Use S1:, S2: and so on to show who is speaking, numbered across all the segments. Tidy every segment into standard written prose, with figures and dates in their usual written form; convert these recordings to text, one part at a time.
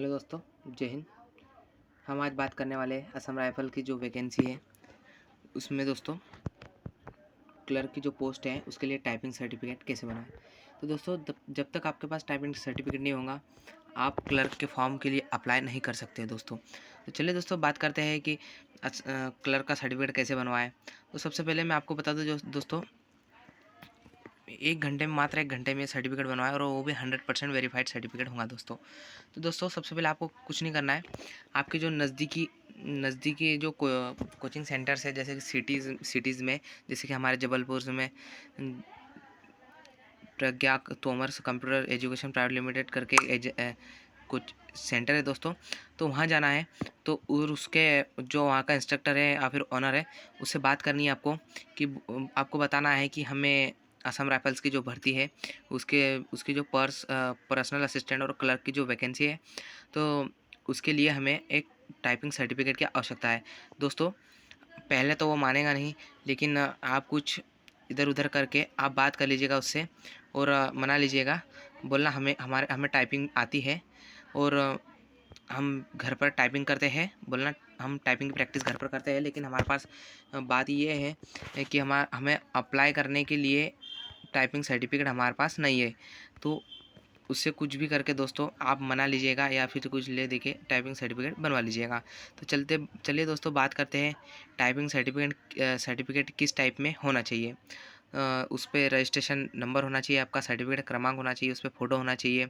S1: Hello दोस्तों, जय हिंद। हम आज बात करने वाले हैं असम राइफल की जो वैकेंसी है उसमें दोस्तों क्लर्क की जो पोस्ट है उसके लिए टाइपिंग सर्टिफिकेट कैसे बनाएं। तो दोस्तों जब तक आपके पास टाइपिंग सर्टिफिकेट नहीं होगा आप क्लर्क के फॉर्म के लिए अप्लाई नहीं कर सकते दोस्तों। तो चलिए दोस्तों बात करते हैं कि क्लर्क का सर्टिफिकेट कैसे बनवाएं। तो सबसे पहले मैं आपको बता दूं जो दोस्तों मात्र एक घंटे में सर्टिफिकेट बनवाएं और वो भी 100% वेरीफाइड सर्टिफिकेट होगा दोस्तों। तो दोस्तों सबसे पहले आपको कुछ नहीं करना है, आपके जो नज़दीकी जो कोचिंग सेंटर्स है जैसे कि सिटीज़ में, जैसे कि हमारे जबलपुर में Pragya Tomar computer education private limited करके कुछ सेंटर है दोस्तों। तो वहाँ जाना है तो और उसके जो वहाँ का इंस्ट्रक्टर है या फिर ऑनर है उससे बात करनी है आपको कि आपको बताना है कि हमें असम राइफल्स की जो भर्ती है उसकी जो पर्सनल असिस्टेंट और क्लर्क की जो वैकेंसी है तो उसके लिए हमें एक टाइपिंग सर्टिफिकेट की आवश्यकता है दोस्तों। पहले तो वो मानेगा नहीं, लेकिन आप कुछ इधर उधर करके आप बात कर लीजिएगा उससे और मना लीजिएगा, बोलना हमें टाइपिंग आती है और हम घर पर टाइपिंग करते हैं, बोलना हम टाइपिंग की प्रैक्टिस घर पर करते हैं, लेकिन हमारे पास बात ये है कि हमें अप्लाई करने के लिए टाइपिंग सर्टिफिकेट हमारे पास नहीं है। तो उससे कुछ भी करके दोस्तों आप मना लीजिएगा या फिर कुछ ले दे के टाइपिंग सर्टिफिकेट बनवा लीजिएगा। तो चलिए दोस्तों बात करते हैं टाइपिंग सर्टिफिकेट किस टाइप में होना चाहिए। उस पर रजिस्ट्रेशन नंबर होना चाहिए, आपका सर्टिफिकेट क्रमांक होना चाहिए, उस पर फ़ोटो होना चाहिए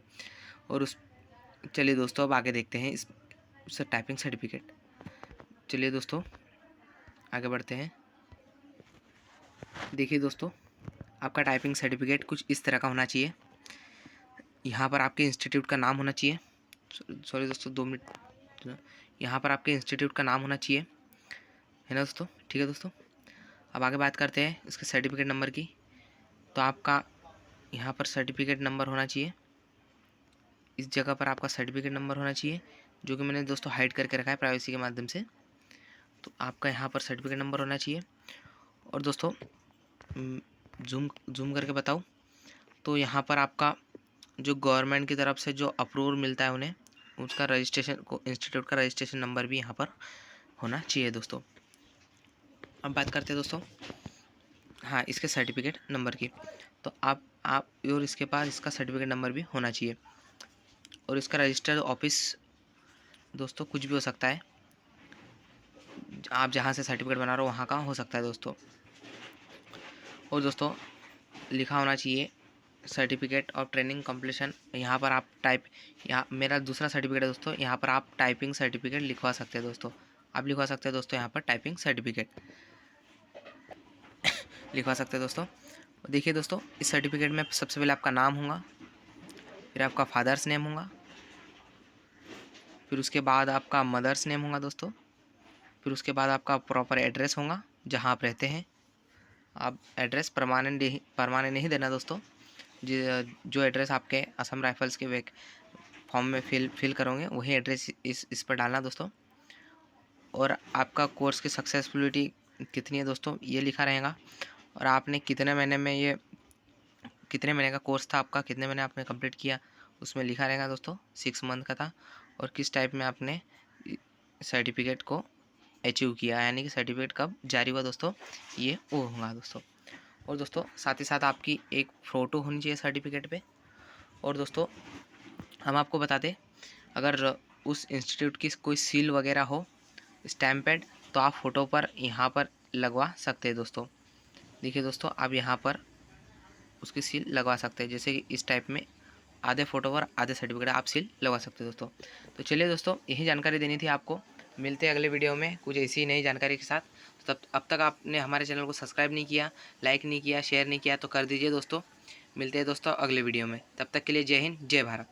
S1: और चलिए दोस्तों अब आगे देखते हैं इस टाइपिंग सर्टिफिकेट। चलिए दोस्तों आगे बढ़ते हैं। देखिए दोस्तों आपका टाइपिंग सर्टिफिकेट कुछ इस तरह का होना चाहिए। यहाँ पर आपके इंस्टीट्यूट का नाम होना चाहिए, सॉरी दोस्तों 2 मिनट, यहाँ पर आपके इंस्टीट्यूट का नाम होना चाहिए, है ना दोस्तों। ठीक है दोस्तों, अब आगे बात करते हैं इसके सर्टिफिकेट नंबर की। तो आपका यहाँ पर सर्टिफिकेट नंबर होना चाहिए, इस जगह पर आपका सर्टिफिकेट नंबर होना चाहिए, जो कि मैंने दोस्तों हाइड करके रखा है प्राइवेसी के माध्यम से। तो आपका यहाँ पर सर्टिफिकेट नंबर होना चाहिए। और दोस्तों जूम करके बताऊँ तो यहाँ पर आपका जो गवर्नमेंट की तरफ से जो अप्रूवल मिलता है उन्हें, उसका इंस्टीट्यूट का रजिस्ट्रेशन नंबर भी यहाँ पर होना चाहिए दोस्तों। अब बात करते हैं दोस्तों हाँ इसके सर्टिफिकेट नंबर की। तो आप और इसके पास इसका सर्टिफिकेट नंबर भी होना चाहिए और इसका रजिस्टर्ड ऑफिस दोस्तों कुछ भी हो सकता है, आप जहाँ से सर्टिफिकेट बना रहे हो वहाँ का हो सकता है दोस्तों। और दोस्तों लिखा होना चाहिए सर्टिफिकेट ऑफ ट्रेनिंग कंप्लीशन। यहाँ पर आप यहाँ मेरा दूसरा सर्टिफिकेट है दोस्तों, यहाँ पर आप टाइपिंग सर्टिफिकेट लिखवा सकते हैं दोस्तों, आप लिखवा सकते हैं दोस्तों यहाँ पर टाइपिंग सर्टिफिकेट लिखवा सकते हैं दोस्तों। देखिए दोस्तों इस सर्टिफिकेट में सबसे पहले आपका नाम होगा, फिर आपका फादर्स नेम होगा, फिर उसके बाद आपका मदर्स नेम होगा दोस्तों, फिर उसके बाद आपका प्रॉपर एड्रेस होगा जहाँ आप रहते हैं। आप एड्रेस परमानेंट नहीं देना दोस्तों, जो एड्रेस आपके असम राइफल्स के फॉर्म में फिल करोगे वही एड्रेस इस पर डालना दोस्तों। और आपका कोर्स की सक्सेसफुलिटी कितनी है दोस्तों ये लिखा रहेगा, और आपने कितने महीने का कोर्स था आपका, कितने महीने आपने कंप्लीट किया उसमें लिखा रहेगा दोस्तों। 6 मंथ का था और किस टाइप में आपने सर्टिफिकेट को अचीव किया, यानी कि सर्टिफिकेट कब जारी हुआ दोस्तों, ये वो होगा दोस्तों। और दोस्तों साथ ही साथ आपकी एक फ़ोटो होनी चाहिए सर्टिफिकेट पे। और दोस्तों हम आपको बता दें अगर उस इंस्टीट्यूट की कोई सील वगैरह हो स्टैम्पेड तो आप फ़ोटो पर यहाँ पर लगवा सकते हैं दोस्तों। देखिए दोस्तों आप यहाँ पर उसकी सील लगवा सकते हैं, जैसे कि इस टाइप में आधे फ़ोटो पर आधे सर्टिफिकेट आप सील लगवा सकते हैं दोस्तों। तो चलिए दोस्तों यही जानकारी देनी थी आपको, मिलते हैं अगले वीडियो में कुछ ऐसी नई जानकारी के साथ। तो अब तक आपने हमारे चैनल को सब्सक्राइब नहीं किया, लाइक नहीं किया, शेयर नहीं किया तो कर दीजिए दोस्तों। मिलते हैं दोस्तों अगले वीडियो में, तब तक के लिए जय हिंद जय भारत।